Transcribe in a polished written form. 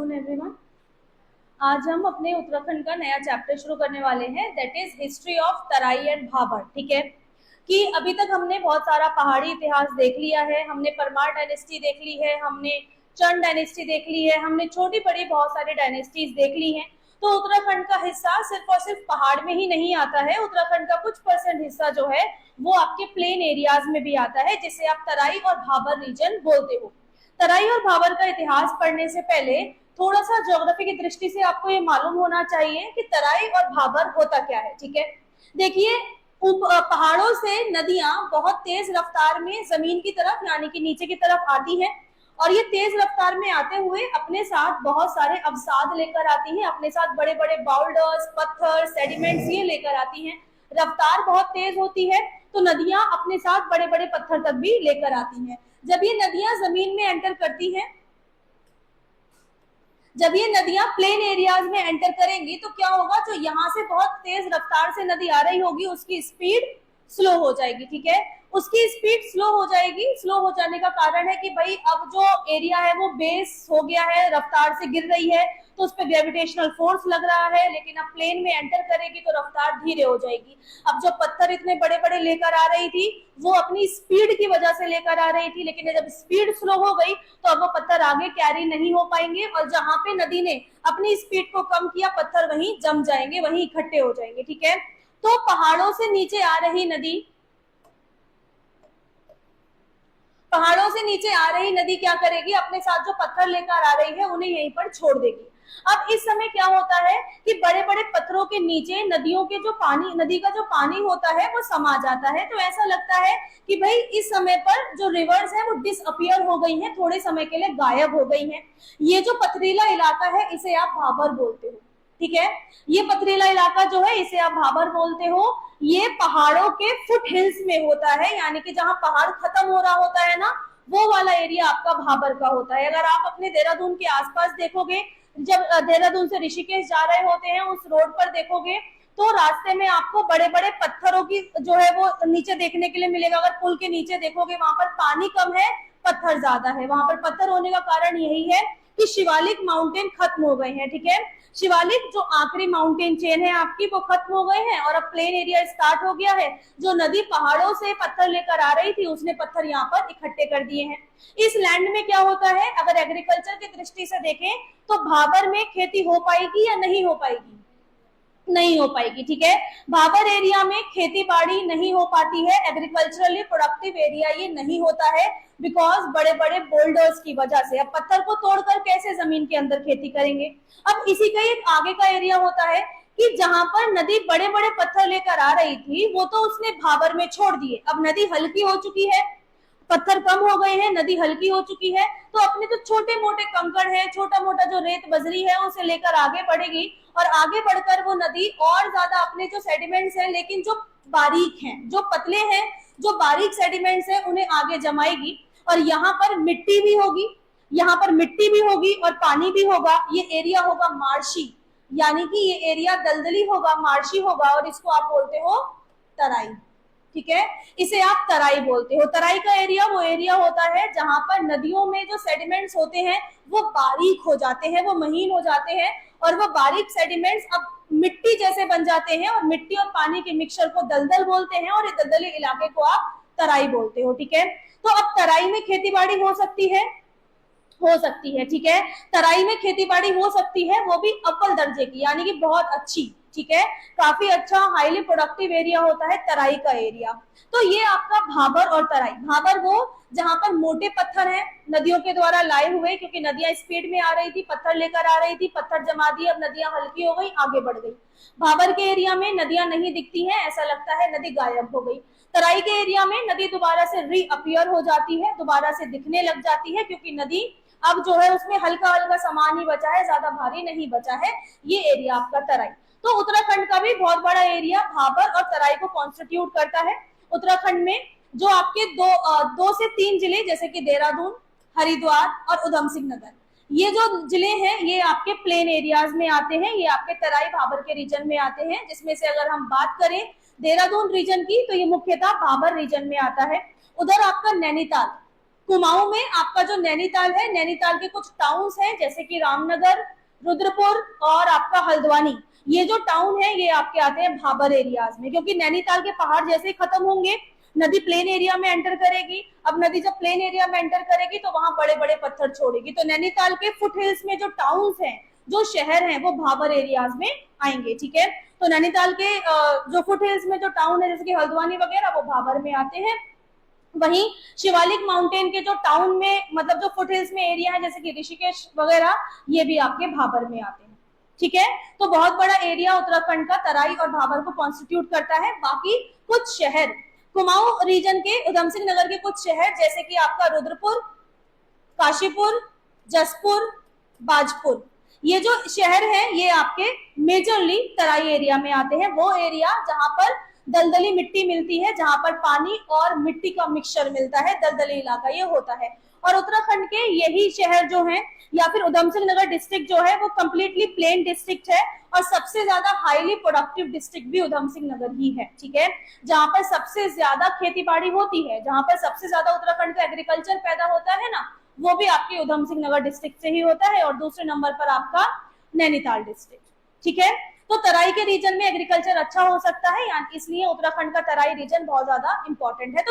Afternoon everyone. आज हम अपने उत्तराखंड का नया चैप्टर शुरू करने वाले हैं, that is history of Terai and Bhabar. ठीक है कि अभी तक हमने बहुत सारा पहाड़ी इतिहास देख लिया है, हमने परमार डायनेस्टी देख ली है, हमने चंद डायनेस्टी देख ली है, हमने छोटी बड़ी बहुत सारी डायनेस्टीज देख ली हैं। तो उत्तराखंड का हिस्सा सिर्फ और सिर्फ पहाड़ में ही नहीं आता है, उत्तराखंड का कुछ परसेंट हिस्सा जो है वो आपके प्लेन एरियाज में भी आता है, जिसे आप तराई और भाबर रीजन बोलते हो। तराई और भाबर का इतिहास पढ़ने से पहले थोड़ा सा ज्योग्राफी की दृष्टि से आपको ये मालूम होना चाहिए कि तराई और भाबर होता क्या है। ठीक है, देखिए पहाड़ों से नदियां बहुत तेज रफ्तार में जमीन की तरफ यानी कि नीचे की तरफ आती हैं, और ये तेज रफ्तार में आते हुए अपने साथ बहुत सारे अवसाद लेकर आती हैं, अपने साथ बड़े बड़े बाउल्डर्स, पत्थर, सेडिमेंट्स ये लेकर आती हैं। रफ्तार बहुत तेज होती है तो नदियां अपने साथ बड़े बड़े पत्थर तक भी लेकर आती हैं। जब ये नदियां जमीन में एंटर करती हैं, जब ये नदियां प्लेन एरियाज में एंटर करेंगी तो क्या होगा, जो यहाँ से बहुत तेज रफ्तार से नदी आ रही होगी उसकी स्पीड स्लो हो जाएगी। ठीक है, उसकी स्पीड स्लो हो जाएगी। स्लो हो जाने का कारण है कि भाई अब जो एरिया है वो बेस हो गया है, रफ्तार से गिर रही है तो उस पर ग्रेविटेशनल फोर्स लग रहा है, लेकिन अब प्लेन में एंटर करेगी तो रफ्तार धीरे हो जाएगी। अब जो पत्थर इतने बड़े बड़े लेकर आ रही थी वो अपनी स्पीड की वजह से लेकर आ रही थी, लेकिन जब स्पीड स्लो हो गई तो अब वो पत्थर आगे कैरी नहीं हो पाएंगे, और जहां पे नदी ने अपनी स्पीड को कम किया पत्थर वहीं जम जाएंगे, वहीं इकट्ठे हो जाएंगे। ठीक है, तो पहाड़ों से नीचे आ रही नदी, पहाड़ों से नीचे आ रही नदी क्या करेगी, अपने साथ जो पत्थर लेकर आ रही है उन्हें यहीं पर छोड़ देगी। अब इस समय क्या होता है कि बड़े बड़े पत्थरों के नीचे नदियों के जो पानी, नदी का जो पानी होता है वो समा जाता है, तो ऐसा लगता है कि भाई इस समय पर जो रिवर्स है वो डिसअपियर हो गई हैं, थोड़े समय के लिए गायब हो गई हैं। ये जो पथरीला इलाका है इसे आप भाबर बोलते हो। ठीक है, ये पथरीला इलाका जो है इसे आप भाबर बोलते हो। ये पहाड़ों के फुट हिल्स में होता है, यानी कि जहां पहाड़ खत्म हो रहा होता है ना, वो वाला एरिया आपका भाबर का होता है। अगर आप अपने देहरादून के आसपास देखोगे, जब देहरादून से ऋषिकेश जा रहे होते हैं उस रोड पर देखोगे तो रास्ते में आपको बड़े बड़े पत्थरों की जो है वो नीचे देखने के लिए मिलेगा। अगर पुल के नीचे देखोगे वहां पर पानी कम है, पत्थर ज्यादा है। वहां पर पत्थर होने का कारण यही है कि शिवालिक माउंटेन खत्म हो गए हैं। ठीक है, शिवालिक जो आखिरी माउंटेन चेन है आपकी वो खत्म हो गए हैं और अब प्लेन एरिया स्टार्ट हो गया है। जो नदी पहाड़ों से पत्थर लेकर आ रही थी उसने पत्थर यहाँ पर इकट्ठे कर दिए हैं। इस लैंड में क्या होता है, अगर एग्रीकल्चर की दृष्टि से देखें तो भाबर में खेती हो पाएगी या नहीं हो पाएगी, नहीं हो पाएगी। ठीक है, भाबर एरिया में खेती बाड़ी नहीं हो पाती है, एग्रीकल्चरली प्रोडक्टिव एरिया ये नहीं होता है, बिकॉज बड़े बड़े बोल्डर्स की वजह से। अब पत्थर को तोड़कर कैसे जमीन के अंदर खेती करेंगे। अब इसी का एक आगे का एरिया होता है कि जहां पर नदी बड़े बड़े पत्थर लेकर आ रही थी वो तो उसने भाबर में छोड़ दिए। अब नदी हल्की हो चुकी है, पत्थर कम हो गए हैं, नदी हल्की हो चुकी है, तो अपने जो छोटे मोटे कंकड़ है, छोटा मोटा जो रेत बजरी है उसे लेकर आगे बढ़ेगी, और आगे बढ़कर वो नदी और ज्यादा अपने जो सेडिमेंट्स हैं लेकिन जो बारीक हैं, जो पतले हैं, जो बारीक सेडिमेंट्स हैं उन्हें आगे जमाएगी, और यहाँ पर मिट्टी भी होगी, यहाँ पर मिट्टी भी होगी और पानी भी होगा। ये एरिया होगा मार्शी, यानी कि ये एरिया दलदली होगा, मार्शी होगा, और इसको आप बोलते हो तराई। ठीक है, इसे आप तराई बोलते हो। तराई का एरिया वो एरिया होता है जहां पर नदियों में जो सेडिमेंट्स होते हैं वो बारीक हो जाते हैं, वो महीन हो जाते हैं, और वो बारीक सेडिमेंट्स अब मिट्टी जैसे बन जाते हैं, और मिट्टी और पानी के मिक्सचर को दलदल बोलते हैं, और इस दलदली इलाके को आप तराई बोलते हो। ठीक है, तो अब तराई में खेती बाड़ी हो सकती है, हो सकती है। ठीक है, तराई में खेती बाड़ी हो सकती है, वो भी अव्वल दर्जे की, यानी कि बहुत अच्छी। ठीक है, काफी अच्छा हाईली प्रोडक्टिव एरिया होता है तराई का एरिया। तो ये आपका भाबर और तराई। भाबर वो जहां पर मोटे पत्थर हैं नदियों के द्वारा लाए हुए, क्योंकि नदियां स्पीड में आ रही थी, पत्थर लेकर आ रही थी, पत्थर जमा दिए, अब नदियां हल्की हो गई, आगे बढ़ गई। भाबर के एरिया में नदियां नहीं दिखती हैं, ऐसा लगता है नदी गायब हो गई। तराई के एरिया में नदी दोबारा से रीअपियर हो जाती है, दोबारा से दिखने लग जाती है, क्योंकि नदी अब जो है उसमें हल्का हल्का सामान ही बचा है, ज्यादा भारी नहीं बचा है। ये एरिया आपका तराई। तो उत्तराखंड का भी बहुत बड़ा एरिया भाबर और तराई को कॉन्स्टिट्यूट करता है। उत्तराखंड में जो आपके दो से तीन जिले जैसे कि देहरादून, हरिद्वार और उधम सिंह नगर, ये जो जिले हैं ये आपके प्लेन एरियाज में आते हैं, ये आपके तराई भाबर के रीजन में आते हैं। जिसमें से अगर हम बात करें देहरादून रीजन की तो ये मुख्यतः भाबर रीजन में आता है। उधर आपका नैनीताल, कुमाऊं में आपका जो नैनीताल है, नैनीताल के कुछ टाउन्स हैं जैसे कि रामनगर, रुद्रपुर और आपका हल्द्वानी, ये जो टाउन है ये आपके आते हैं भाबर एरियाज में, क्योंकि नैनीताल के पहाड़ जैसे ही खत्म होंगे नदी प्लेन एरिया में एंटर करेगी। अब नदी जब प्लेन एरिया में एंटर करेगी तो वहां बड़े बड़े पत्थर छोड़ेगी, तो नैनीताल के फुट हिल्स में जो टाउन्स हैं, जो शहर हैं, वो भाबर एरियाज में आएंगे। ठीक है, तो नैनीताल के जो फुट हिल्स में जो टाउन है जैसे कि हल्द्वानी वगैरह, वो भाबर में आते हैं। वहीं शिवालिक माउंटेन के जो टाउन में, मतलब जो फुट हिल्स में एरिया है जैसे कि ऋषिकेश वगैरह, ये भी आपके भाबर में आते हैं। ठीक है, तो बहुत बड़ा एरिया उत्तराखंड का तराई और भाबर को कॉन्स्टिट्यूट करता है। बाकी कुछ शहर कुमाऊं रीजन के, उधम सिंह नगर के कुछ शहर जैसे कि आपका रुद्रपुर, काशीपुर, जसपुर, बाजपुर, ये जो शहर हैं ये आपके मेजरली तराई एरिया में आते हैं। वो एरिया जहां पर दलदली मिट्टी मिलती है, जहां पर पानी और मिट्टी का मिक्सचर मिलता है, दलदली इलाका ये होता है। और उत्तराखंड के यही शहर जो हैं, या फिर उधम सिंह नगर डिस्ट्रिक्ट जो है वो कंप्लीटली प्लेन डिस्ट्रिक्ट है, और सबसे ज्यादा हाईली प्रोडक्टिव डिस्ट्रिक्ट भी उधम सिंह नगर ही है। ठीक है, जहां पर सबसे ज्यादा खेती बाड़ी होती है, जहां पर सबसे ज्यादा उत्तराखंड का एग्रीकल्चर पैदा होता है ना, वो भी आपके उधम सिंह नगर डिस्ट्रिक्ट से ही होता है, और दूसरे नंबर पर आपका नैनीताल डिस्ट्रिक्ट। ठीक है, तो तराई के रीजन में एग्रीकल्चर अच्छा हो सकता है, इसलिए उत्तराखंड का तराई रीजन बहुत ज्यादा इंपॉर्टेंट है। तो